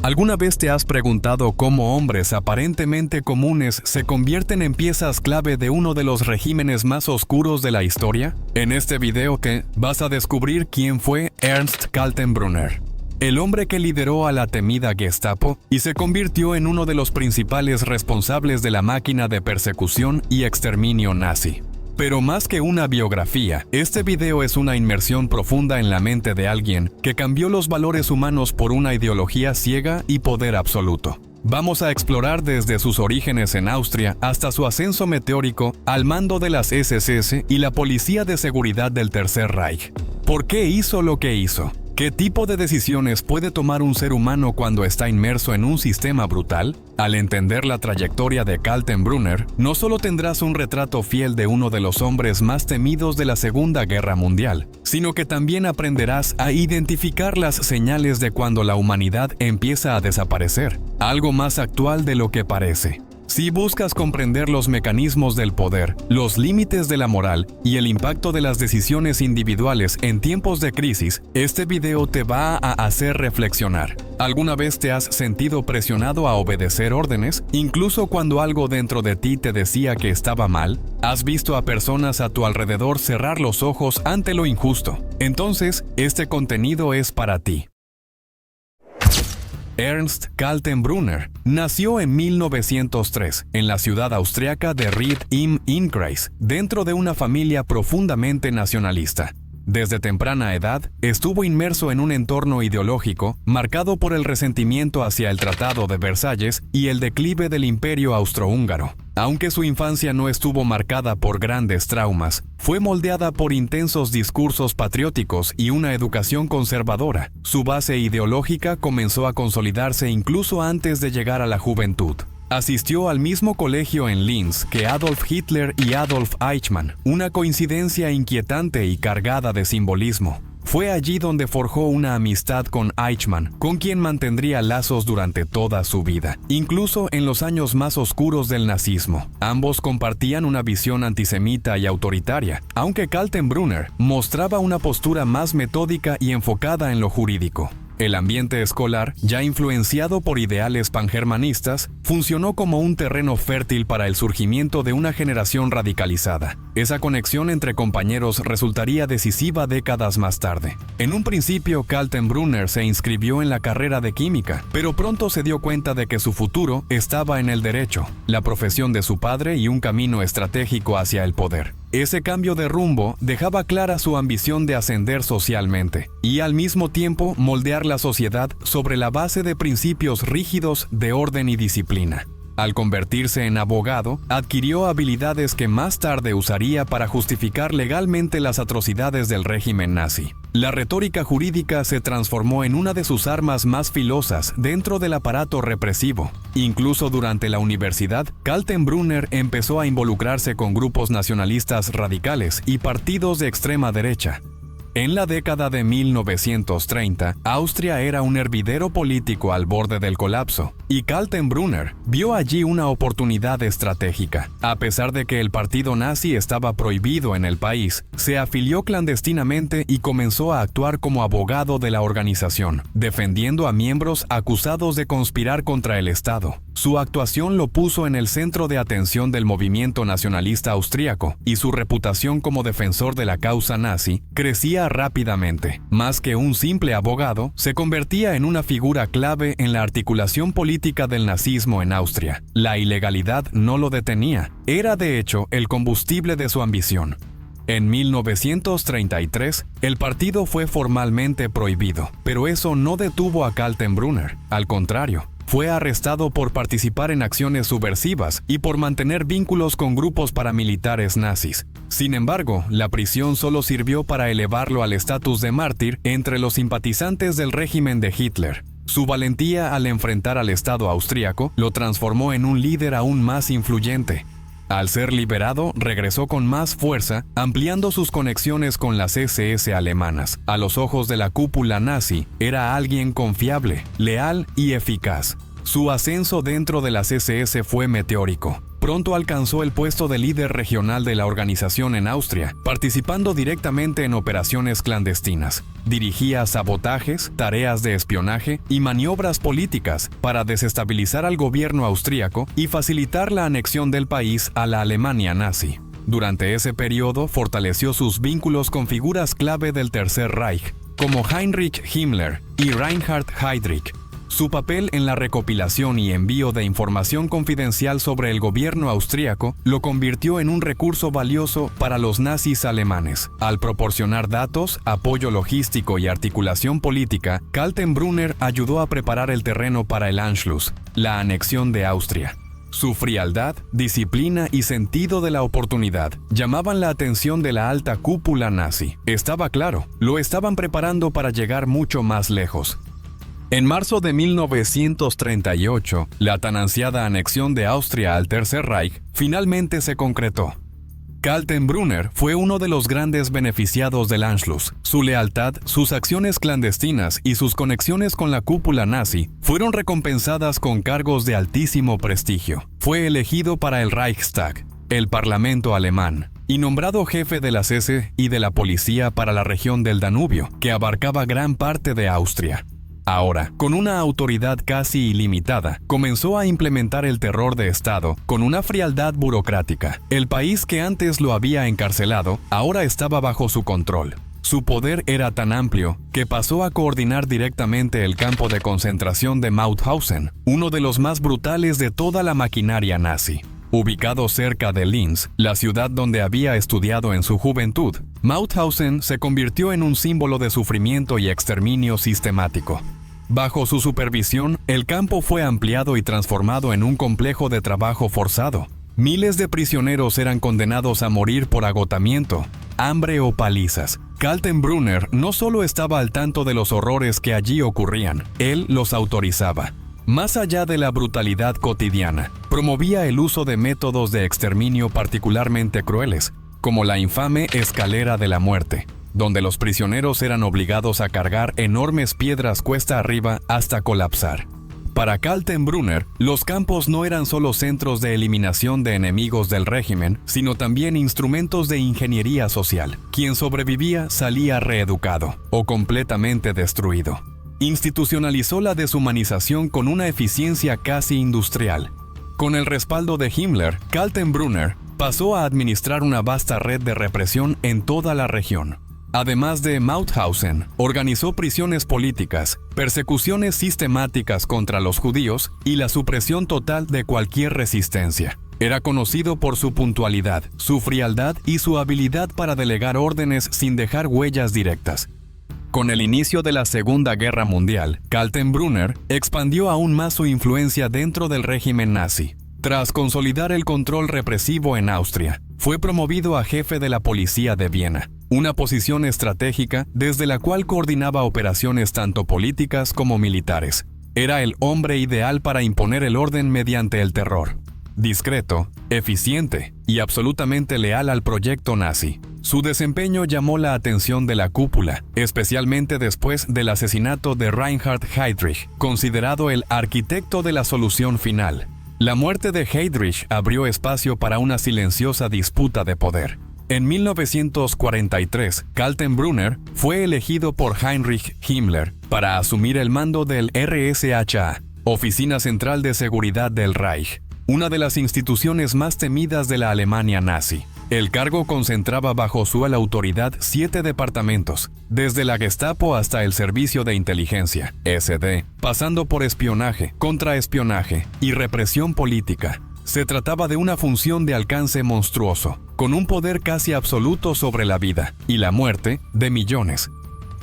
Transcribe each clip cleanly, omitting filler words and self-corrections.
¿Alguna vez te has preguntado cómo hombres aparentemente comunes se convierten en piezas clave de uno de los regímenes más oscuros de la historia? En este video vas a descubrir quién fue Ernst Kaltenbrunner, el hombre que lideró a la temida Gestapo y se convirtió en uno de los principales responsables de la máquina de persecución y exterminio nazi. Pero más que una biografía, este video es una inmersión profunda en la mente de alguien que cambió los valores humanos por una ideología ciega y poder absoluto. Vamos a explorar desde sus orígenes en Austria hasta su ascenso meteórico al mando de las SS y la Policía de Seguridad del Tercer Reich. ¿Por qué hizo lo que hizo? ¿Qué tipo de decisiones puede tomar un ser humano cuando está inmerso en un sistema brutal? Al entender la trayectoria de Kaltenbrunner, no solo tendrás un retrato fiel de uno de los hombres más temidos de la Segunda Guerra Mundial, sino que también aprenderás a identificar las señales de cuando la humanidad empieza a desaparecer, algo más actual de lo que parece. Si buscas comprender los mecanismos del poder, los límites de la moral y el impacto de las decisiones individuales en tiempos de crisis, este video te va a hacer reflexionar. ¿Alguna vez te has sentido presionado a obedecer órdenes, incluso cuando algo dentro de ti te decía que estaba mal? ¿Has visto a personas a tu alrededor cerrar los ojos ante lo injusto? Entonces, este contenido es para ti. Ernst Kaltenbrunner nació en 1903 en la ciudad austriaca de Ried im Innkreis, dentro de una familia profundamente nacionalista. Desde temprana edad, estuvo inmerso en un entorno ideológico marcado por el resentimiento hacia el Tratado de Versalles y el declive del Imperio Austrohúngaro. Aunque su infancia no estuvo marcada por grandes traumas, fue moldeada por intensos discursos patrióticos y una educación conservadora. Su base ideológica comenzó a consolidarse incluso antes de llegar a la juventud. Asistió al mismo colegio en Linz que Adolf Hitler y Adolf Eichmann, una coincidencia inquietante y cargada de simbolismo. Fue allí donde forjó una amistad con Eichmann, con quien mantendría lazos durante toda su vida, incluso en los años más oscuros del nazismo. Ambos compartían una visión antisemita y autoritaria, aunque Kaltenbrunner mostraba una postura más metódica y enfocada en lo jurídico. El ambiente escolar, ya influenciado por ideales pangermanistas, funcionó como un terreno fértil para el surgimiento de una generación radicalizada. Esa conexión entre compañeros resultaría decisiva décadas más tarde. En un principio, Kaltenbrunner se inscribió en la carrera de química, pero pronto se dio cuenta de que su futuro estaba en el derecho, la profesión de su padre y un camino estratégico hacia el poder. Ese cambio de rumbo dejaba clara su ambición de ascender socialmente y al mismo tiempo moldear la sociedad sobre la base de principios rígidos de orden y disciplina. Al convertirse en abogado, adquirió habilidades que más tarde usaría para justificar legalmente las atrocidades del régimen nazi. La retórica jurídica se transformó en una de sus armas más filosas dentro del aparato represivo. Incluso durante la universidad, Kaltenbrunner empezó a involucrarse con grupos nacionalistas radicales y partidos de extrema derecha. En la década de 1930, Austria era un hervidero político al borde del colapso, y Kaltenbrunner vio allí una oportunidad estratégica. A pesar de que el partido nazi estaba prohibido en el país, se afilió clandestinamente y comenzó a actuar como abogado de la organización, defendiendo a miembros acusados de conspirar contra el Estado. Su actuación lo puso en el centro de atención del movimiento nacionalista austríaco, y su reputación como defensor de la causa nazi crecía rápidamente. Más que un simple abogado, se convertía en una figura clave en la articulación política del nazismo en Austria. La ilegalidad no lo detenía, era de hecho el combustible de su ambición. En 1933, el partido fue formalmente prohibido, pero eso no detuvo a Kaltenbrunner. Al contrario, fue arrestado por participar en acciones subversivas y por mantener vínculos con grupos paramilitares nazis. Sin embargo, la prisión solo sirvió para elevarlo al estatus de mártir entre los simpatizantes del régimen de Hitler. Su valentía al enfrentar al Estado austríaco lo transformó en un líder aún más influyente. Al ser liberado, regresó con más fuerza, ampliando sus conexiones con las SS alemanas. A los ojos de la cúpula nazi, era alguien confiable, leal y eficaz. Su ascenso dentro de las SS fue meteórico. pronto alcanzó el puesto de líder regional de la organización en Austria, participando directamente en operaciones clandestinas. Dirigía sabotajes, tareas de espionaje y maniobras políticas para desestabilizar al gobierno austríaco y facilitar la anexión del país a la Alemania nazi. Durante ese periodo fortaleció sus vínculos con figuras clave del Tercer Reich, como Heinrich Himmler y Reinhard Heydrich. Su papel en la recopilación y envío de información confidencial sobre el gobierno austríaco lo convirtió en un recurso valioso para los nazis alemanes. Al proporcionar datos, apoyo logístico y articulación política, Kaltenbrunner ayudó a preparar el terreno para el Anschluss, la anexión de Austria. Su frialdad, disciplina y sentido de la oportunidad llamaban la atención de la alta cúpula nazi. Estaba claro, lo estaban preparando para llegar mucho más lejos. En marzo de 1938, la tan ansiada anexión de Austria al Tercer Reich finalmente se concretó. Kaltenbrunner fue uno de los grandes beneficiados del Anschluss. Su lealtad, sus acciones clandestinas y sus conexiones con la cúpula nazi fueron recompensadas con cargos de altísimo prestigio. Fue elegido para el Reichstag, el Parlamento alemán, y nombrado jefe de las SS y de la policía para la región del Danubio, que abarcaba gran parte de Austria. Ahora, con una autoridad casi ilimitada, comenzó a implementar el terror de Estado con una frialdad burocrática. El país que antes lo había encarcelado, ahora estaba bajo su control. Su poder era tan amplio que pasó a coordinar directamente el campo de concentración de Mauthausen, uno de los más brutales de toda la maquinaria nazi. Ubicado cerca de Linz, la ciudad donde había estudiado en su juventud, Mauthausen se convirtió en un símbolo de sufrimiento y exterminio sistemático. Bajo su supervisión, el campo fue ampliado y transformado en un complejo de trabajo forzado. Miles de prisioneros eran condenados a morir por agotamiento, hambre o palizas. Kaltenbrunner no solo estaba al tanto de los horrores que allí ocurrían, él los autorizaba. Más allá de la brutalidad cotidiana, promovía el uso de métodos de exterminio particularmente crueles, como la infame escalera de la muerte, donde los prisioneros eran obligados a cargar enormes piedras cuesta arriba hasta colapsar. Para Kaltenbrunner, los campos no eran solo centros de eliminación de enemigos del régimen, sino también instrumentos de ingeniería social. Quien sobrevivía salía reeducado o completamente destruido. Institucionalizó la deshumanización con una eficiencia casi industrial. Con el respaldo de Himmler, Kaltenbrunner pasó a administrar una vasta red de represión en toda la región. Además de Mauthausen, organizó prisiones políticas, persecuciones sistemáticas contra los judíos y la supresión total de cualquier resistencia. Era conocido por su puntualidad, su frialdad y su habilidad para delegar órdenes sin dejar huellas directas. Con el inicio de la Segunda Guerra Mundial, Kaltenbrunner expandió aún más su influencia dentro del régimen nazi. Tras consolidar el control represivo en Austria, fue promovido a jefe de la policía de Viena, una posición estratégica desde la cual coordinaba operaciones tanto políticas como militares. Era el hombre ideal para imponer el orden mediante el terror. Discreto, eficiente y absolutamente leal al proyecto nazi. Su desempeño llamó la atención de la cúpula, especialmente después del asesinato de Reinhard Heydrich, considerado el arquitecto de la solución final. La muerte de Heydrich abrió espacio para una silenciosa disputa de poder. En 1943, Kaltenbrunner fue elegido por Heinrich Himmler para asumir el mando del RSHA, Oficina Central de Seguridad del Reich, una de las instituciones más temidas de la Alemania nazi. El cargo concentraba bajo su autoridad 7 departamentos, desde la Gestapo hasta el Servicio de Inteligencia, SD, pasando por espionaje, contraespionaje y represión política. Se trataba de una función de alcance monstruoso, con un poder casi absoluto sobre la vida y la muerte de millones.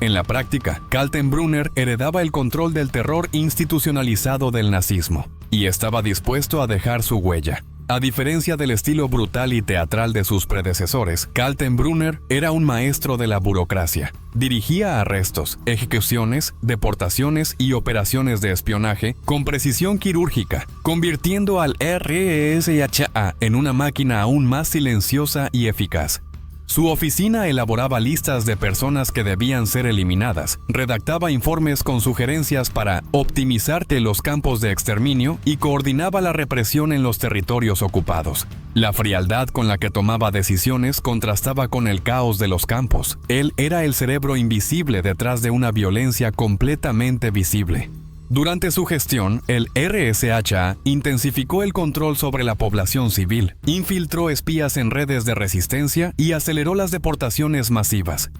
En la práctica, Kaltenbrunner heredaba el control del terror institucionalizado del nazismo y estaba dispuesto a dejar su huella. A diferencia del estilo brutal y teatral de sus predecesores, Kaltenbrunner era un maestro de la burocracia. Dirigía arrestos, ejecuciones, deportaciones y operaciones de espionaje con precisión quirúrgica, convirtiendo al RSHA en una máquina aún más silenciosa y eficaz. Su oficina elaboraba listas de personas que debían ser eliminadas, redactaba informes con sugerencias para optimizar los campos de exterminio y coordinaba la represión en los territorios ocupados. La frialdad con la que tomaba decisiones contrastaba con el caos de los campos. Él era el cerebro invisible detrás de una violencia completamente visible. Durante su gestión, el RSHA intensificó el control sobre la población civil, infiltró espías en redes de resistencia y aceleró las deportaciones masivas.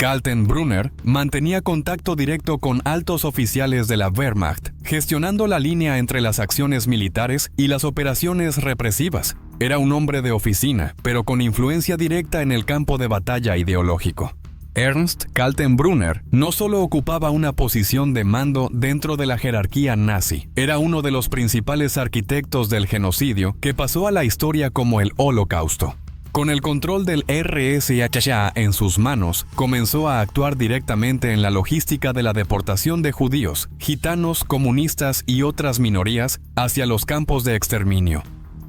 Kaltenbrunner mantenía contacto directo con altos oficiales de la Wehrmacht, gestionando la línea entre las acciones militares y las operaciones represivas. Era un hombre de oficina, pero con influencia directa en el campo de batalla ideológico. Ernst Kaltenbrunner no solo ocupaba una posición de mando dentro de la jerarquía nazi, era uno de los principales arquitectos del genocidio que pasó a la historia como el Holocausto. Con el control del RSHA en sus manos, comenzó a actuar directamente en la logística de la deportación de judíos, gitanos, comunistas y otras minorías hacia los campos de exterminio.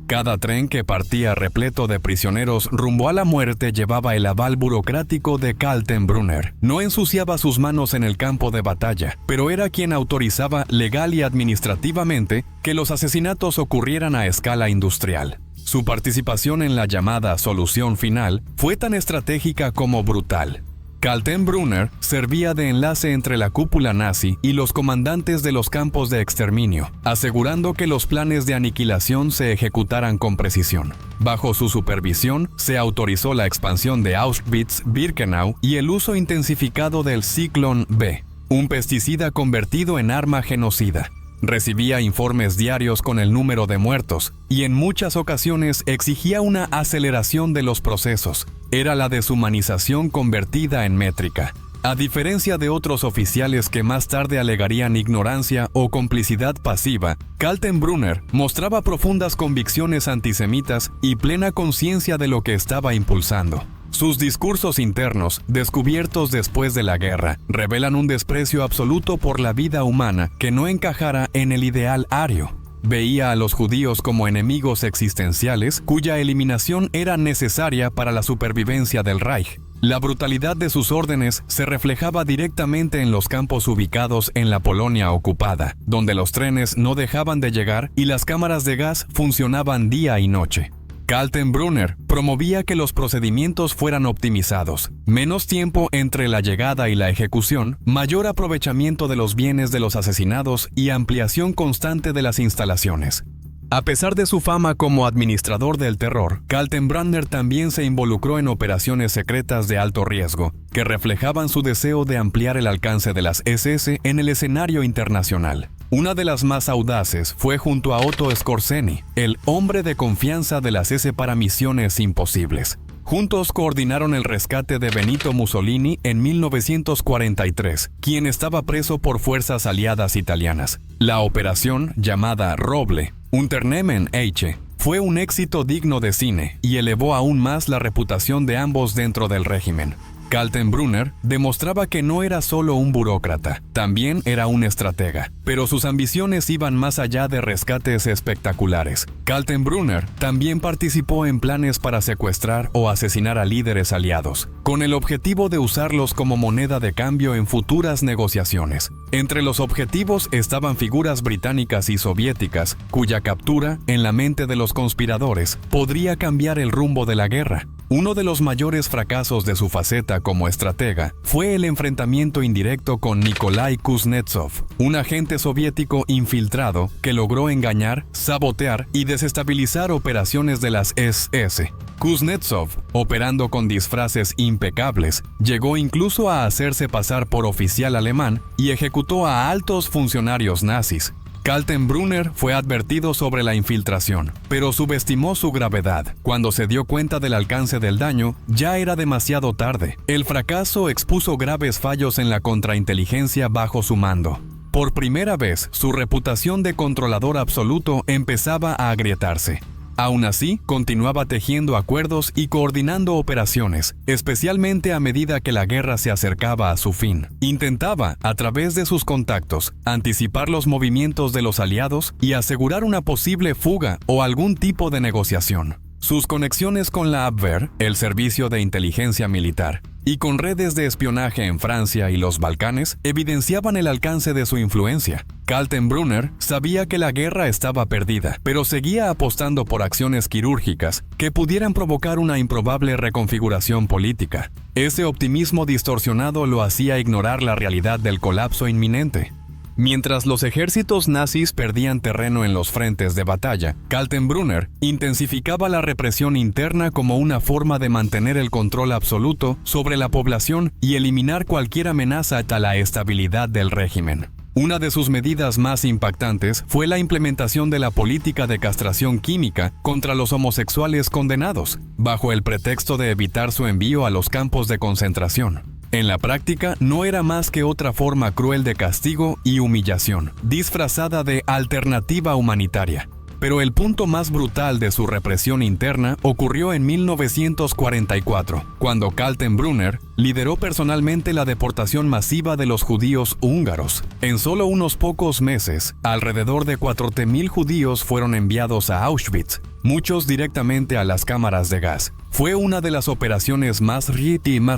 Cada tren que partía repleto de prisioneros rumbo a la muerte llevaba el aval burocrático de Kaltenbrunner. No ensuciaba sus manos en el campo de batalla, pero era quien autorizaba legal y administrativamente que los asesinatos ocurrieran a escala industrial. Su participación en la llamada solución final fue tan estratégica como brutal. Kaltenbrunner servía de enlace entre la cúpula nazi y los comandantes de los campos de exterminio, asegurando que los planes de aniquilación se ejecutaran con precisión. Bajo su supervisión, se autorizó la expansión de Auschwitz-Birkenau y el uso intensificado del Zyklon B, un pesticida convertido en arma genocida. Recibía informes diarios con el número de muertos y en muchas ocasiones exigía una aceleración de los procesos. Era la deshumanización convertida en métrica. A diferencia de otros oficiales que más tarde alegarían ignorancia o complicidad pasiva, Kaltenbrunner mostraba profundas convicciones antisemitas y plena conciencia de lo que estaba impulsando. Sus discursos internos, descubiertos después de la guerra, revelan un desprecio absoluto por la vida humana que no encajara en el ideal ario. Veía a los judíos como enemigos existenciales cuya eliminación era necesaria para la supervivencia del Reich. La brutalidad de sus órdenes se reflejaba directamente en los campos ubicados en la Polonia ocupada, donde los trenes no dejaban de llegar y las cámaras de gas funcionaban día y noche. Kaltenbrunner promovía que los procedimientos fueran optimizados, menos tiempo entre la llegada y la ejecución, mayor aprovechamiento de los bienes de los asesinados y ampliación constante de las instalaciones. A pesar de su fama como administrador del terror, Kaltenbrunner también se involucró en operaciones secretas de alto riesgo, que reflejaban su deseo de ampliar el alcance de las SS en el escenario internacional. Una de las más audaces fue junto a Otto Skorzeny, el hombre de confianza de las SS para misiones imposibles. Juntos coordinaron el rescate de Benito Mussolini en 1943, quien estaba preso por fuerzas aliadas italianas. La operación, llamada Roble, Unternehmen H, fue un éxito digno de cine y elevó aún más la reputación de ambos dentro del régimen. Kaltenbrunner demostraba que no era solo un burócrata, también era un estratega, pero sus ambiciones iban más allá de rescates espectaculares. Kaltenbrunner también participó en planes para secuestrar o asesinar a líderes aliados, con el objetivo de usarlos como moneda de cambio en futuras negociaciones. Entre los objetivos estaban figuras británicas y soviéticas, cuya captura, en la mente de los conspiradores, podría cambiar el rumbo de la guerra. Uno de los mayores fracasos de su faceta como estratega fue el enfrentamiento indirecto con Nikolai Kuznetsov, un agente soviético infiltrado que logró engañar, sabotear y desestabilizar operaciones de las SS. Kuznetsov, operando con disfraces impecables, llegó incluso a hacerse pasar por oficial alemán y ejecutó a altos funcionarios nazis. Kaltenbrunner fue advertido sobre la infiltración, pero subestimó su gravedad. Cuando se dio cuenta del alcance del daño, ya era demasiado tarde. El fracaso expuso graves fallos en la contrainteligencia bajo su mando. Por primera vez, su reputación de controlador absoluto empezaba a agrietarse. Aún así, continuaba tejiendo acuerdos y coordinando operaciones, especialmente a medida que la guerra se acercaba a su fin. Intentaba, a través de sus contactos, anticipar los movimientos de los aliados y asegurar una posible fuga o algún tipo de negociación. Sus conexiones con la Abwehr, el servicio de inteligencia militar, y con redes de espionaje en Francia y los Balcanes evidenciaban el alcance de su influencia. Kaltenbrunner sabía que la guerra estaba perdida, pero seguía apostando por acciones quirúrgicas que pudieran provocar una improbable reconfiguración política. Ese optimismo distorsionado lo hacía ignorar la realidad del colapso inminente. Mientras los ejércitos nazis perdían terreno en los frentes de batalla, Kaltenbrunner intensificaba la represión interna como una forma de mantener el control absoluto sobre la población y eliminar cualquier amenaza a la estabilidad del régimen. Una de sus medidas más impactantes fue la implementación de la política de castración química contra los homosexuales condenados, bajo el pretexto de evitar su envío a los campos de concentración. En la práctica, no era más que otra forma cruel de castigo y humillación, disfrazada de alternativa humanitaria. Pero el punto más brutal de su represión interna ocurrió en 1944, cuando Kaltenbrunner lideró personalmente la deportación masiva de los judíos húngaros. En solo unos pocos meses, alrededor de 4.000 judíos fueron enviados a Auschwitz, muchos directamente a las cámaras de gas. Fue una de las operaciones más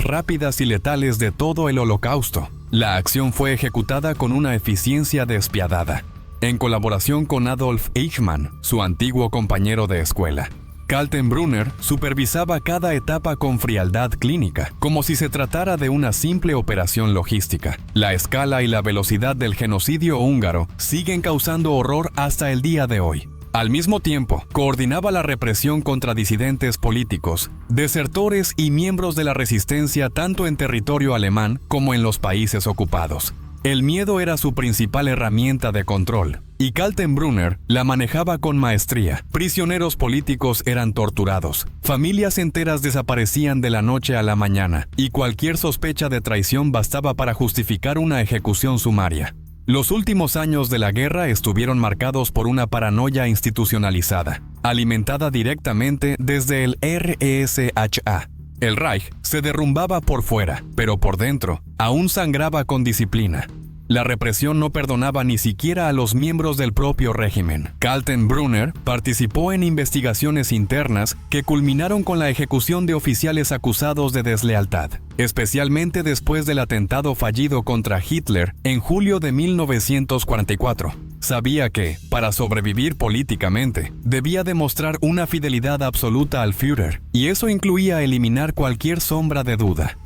rápidas y letales de todo el Holocausto. La acción fue ejecutada con una eficiencia despiadada, en colaboración con Adolf Eichmann, su antiguo compañero de escuela. Kaltenbrunner supervisaba cada etapa con frialdad clínica, como si se tratara de una simple operación logística. La escala y la velocidad del genocidio húngaro siguen causando horror hasta el día de hoy. Al mismo tiempo, coordinaba la represión contra disidentes políticos, desertores y miembros de la resistencia tanto en territorio alemán como en los países ocupados. El miedo era su principal herramienta de control, y Kaltenbrunner la manejaba con maestría. Prisioneros políticos eran torturados, familias enteras desaparecían de la noche a la mañana, y cualquier sospecha de traición bastaba para justificar una ejecución sumaria. Los últimos años de la guerra estuvieron marcados por una paranoia institucionalizada, alimentada directamente desde el RSHA. El Reich se derrumbaba por fuera, pero por dentro aún sangraba con disciplina. La represión no perdonaba ni siquiera a los miembros del propio régimen. Kaltenbrunner participó en investigaciones internas que culminaron con la ejecución de oficiales acusados de deslealtad, especialmente después del atentado fallido contra Hitler en julio de 1944. Sabía que, para sobrevivir políticamente, debía demostrar una fidelidad absoluta al Führer, y eso incluía eliminar cualquier sombra de duda.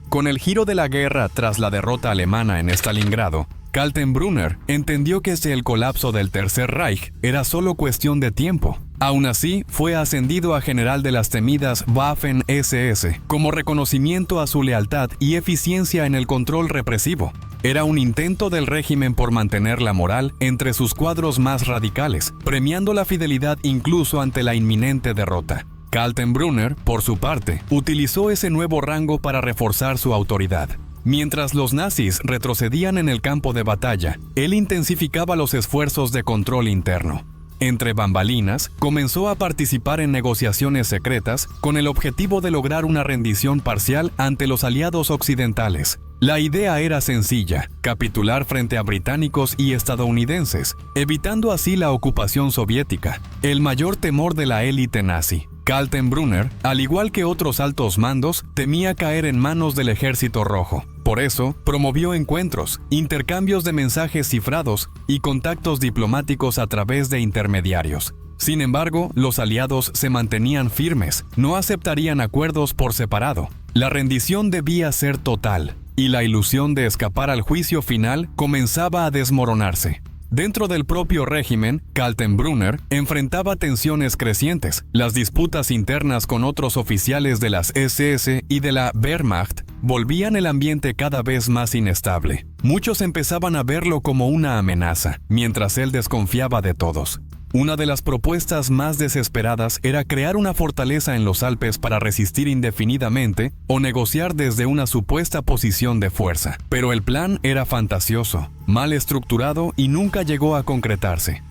Con el giro de la guerra tras la derrota alemana en Stalingrado, Kaltenbrunner entendió que el colapso del Tercer Reich era solo cuestión de tiempo. Aún así, fue ascendido a general de las temidas Waffen-SS como reconocimiento a su lealtad y eficiencia en el control represivo. Era un intento del régimen por mantener la moral entre sus cuadros más radicales, premiando la fidelidad incluso ante la inminente derrota. Kaltenbrunner, por su parte, utilizó ese nuevo rango para reforzar su autoridad. Mientras los nazis retrocedían en el campo de batalla, él intensificaba los esfuerzos de control interno. Entre bambalinas, comenzó a participar en negociaciones secretas con el objetivo de lograr una rendición parcial ante los aliados occidentales. La idea era sencilla: capitular frente a británicos y estadounidenses, evitando así la ocupación soviética, el mayor temor de la élite nazi. Kaltenbrunner, al igual que otros altos mandos, temía caer en manos del Ejército Rojo. Por eso, promovió encuentros, intercambios de mensajes cifrados y contactos diplomáticos a través de intermediarios. Sin embargo, los aliados se mantenían firmes, no aceptarían acuerdos por separado. La rendición debía ser total, y la ilusión de escapar al juicio final comenzaba a desmoronarse. Dentro del propio régimen, Kaltenbrunner enfrentaba tensiones crecientes. Las disputas internas con otros oficiales de las SS y de la Wehrmacht volvían el ambiente cada vez más inestable. Muchos empezaban a verlo como una amenaza, mientras él desconfiaba de todos. Una de las propuestas más desesperadas era crear una fortaleza en los Alpes para resistir indefinidamente o negociar desde una supuesta posición de fuerza. Pero el plan era fantasioso, mal estructurado y nunca llegó a concretarse.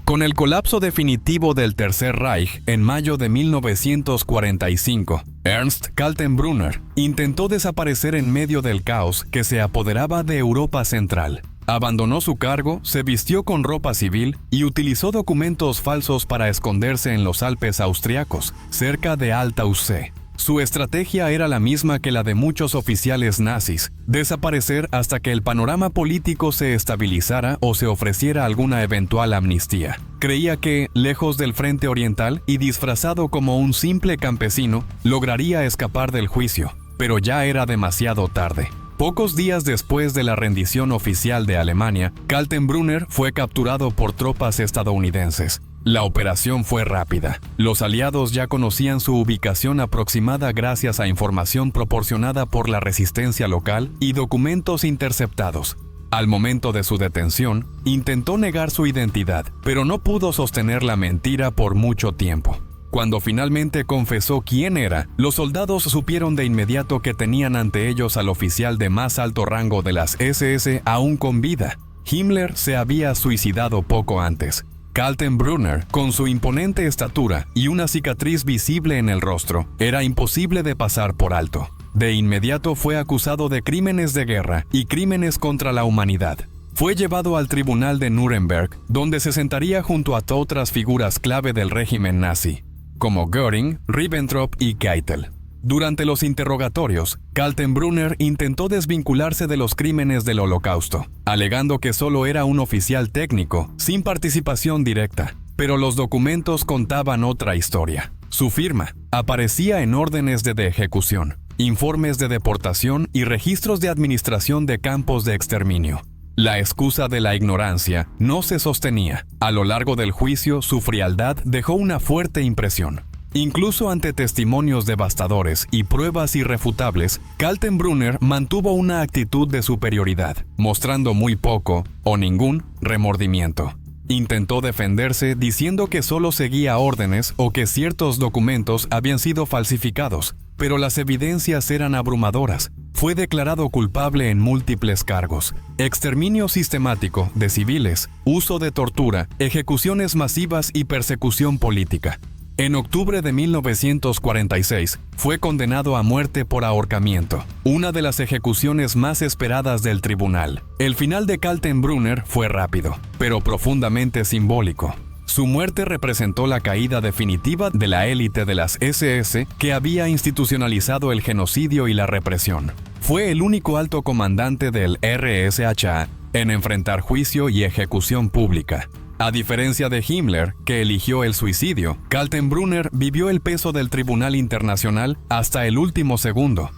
Con el colapso definitivo del Tercer Reich en mayo de 1945, Ernst Kaltenbrunner intentó desaparecer en medio del caos que se apoderaba de Europa Central. Abandonó su cargo, se vistió con ropa civil y utilizó documentos falsos para esconderse en los Alpes austriacos, cerca de Altaussee. Su estrategia era la misma que la de muchos oficiales nazis: desaparecer hasta que el panorama político se estabilizara o se ofreciera alguna eventual amnistía. Creía que, lejos del frente oriental y disfrazado como un simple campesino, lograría escapar del juicio, pero ya era demasiado tarde. Pocos días después de la rendición oficial de Alemania, Kaltenbrunner fue capturado por tropas estadounidenses. La operación fue rápida. Los aliados ya conocían su ubicación aproximada gracias a información proporcionada por la resistencia local y documentos interceptados. Al momento de su detención, intentó negar su identidad, pero no pudo sostener la mentira por mucho tiempo. Cuando finalmente confesó quién era, los soldados supieron de inmediato que tenían ante ellos al oficial de más alto rango de las SS aún con vida. Himmler se había suicidado poco antes. Kaltenbrunner, con su imponente estatura y una cicatriz visible en el rostro, era imposible de pasar por alto. De inmediato fue acusado de crímenes de guerra y crímenes contra la humanidad. Fue llevado al tribunal de Nuremberg, donde se sentaría junto a otras figuras clave del régimen nazi, como Göring, Ribbentrop y Keitel. Durante los interrogatorios, Kaltenbrunner intentó desvincularse de los crímenes del Holocausto, alegando que solo era un oficial técnico, sin participación directa. Pero los documentos contaban otra historia. Su firma aparecía en órdenes de ejecución, informes de deportación y registros de administración de campos de exterminio. La excusa de la ignorancia no se sostenía. A lo largo del juicio, su frialdad dejó una fuerte impresión. Incluso ante testimonios devastadores y pruebas irrefutables, Kaltenbrunner mantuvo una actitud de superioridad, mostrando muy poco o ningún remordimiento. Intentó defenderse diciendo que solo seguía órdenes o que ciertos documentos habían sido falsificados, pero las evidencias eran abrumadoras. Fue declarado culpable en múltiples cargos: exterminio sistemático de civiles, uso de tortura, ejecuciones masivas y persecución política. En octubre de 1946, fue condenado a muerte por ahorcamiento, una de las ejecuciones más esperadas del tribunal. El final de Kaltenbrunner fue rápido, pero profundamente simbólico. Su muerte representó la caída definitiva de la élite de las SS que había institucionalizado el genocidio y la represión. Fue el único alto comandante del RSHA en enfrentar juicio y ejecución pública. A diferencia de Himmler, que eligió el suicidio, Kaltenbrunner vivió el peso del Tribunal Internacional hasta el último segundo.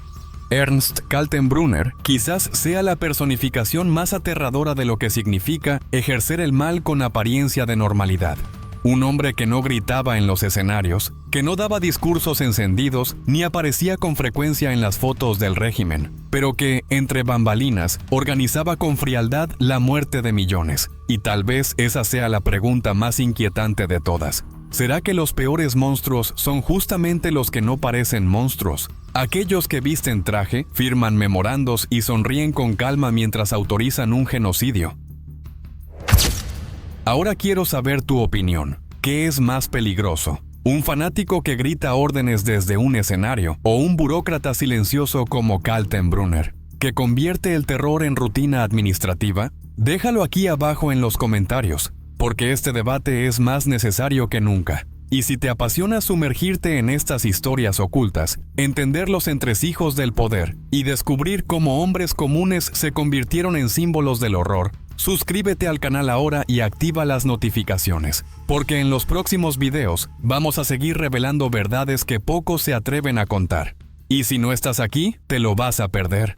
Ernst Kaltenbrunner quizás sea la personificación más aterradora de lo que significa ejercer el mal con apariencia de normalidad. Un hombre que no gritaba en los escenarios, que no daba discursos encendidos ni aparecía con frecuencia en las fotos del régimen, pero que, entre bambalinas, organizaba con frialdad la muerte de millones. Y tal vez esa sea la pregunta más inquietante de todas. ¿Será que los peores monstruos son justamente los que no parecen monstruos? Aquellos que visten traje, firman memorandos y sonríen con calma mientras autorizan un genocidio. Ahora quiero saber tu opinión. ¿Qué es más peligroso? ¿Un fanático que grita órdenes desde un escenario o un burócrata silencioso como Kaltenbrunner, que convierte el terror en rutina administrativa? Déjalo aquí abajo en los comentarios, porque este debate es más necesario que nunca. Y si te apasiona sumergirte en estas historias ocultas, entender los entresijos del poder y descubrir cómo hombres comunes se convirtieron en símbolos del horror, suscríbete al canal ahora y activa las notificaciones, porque en los próximos videos vamos a seguir revelando verdades que pocos se atreven a contar. Y si no estás aquí, te lo vas a perder.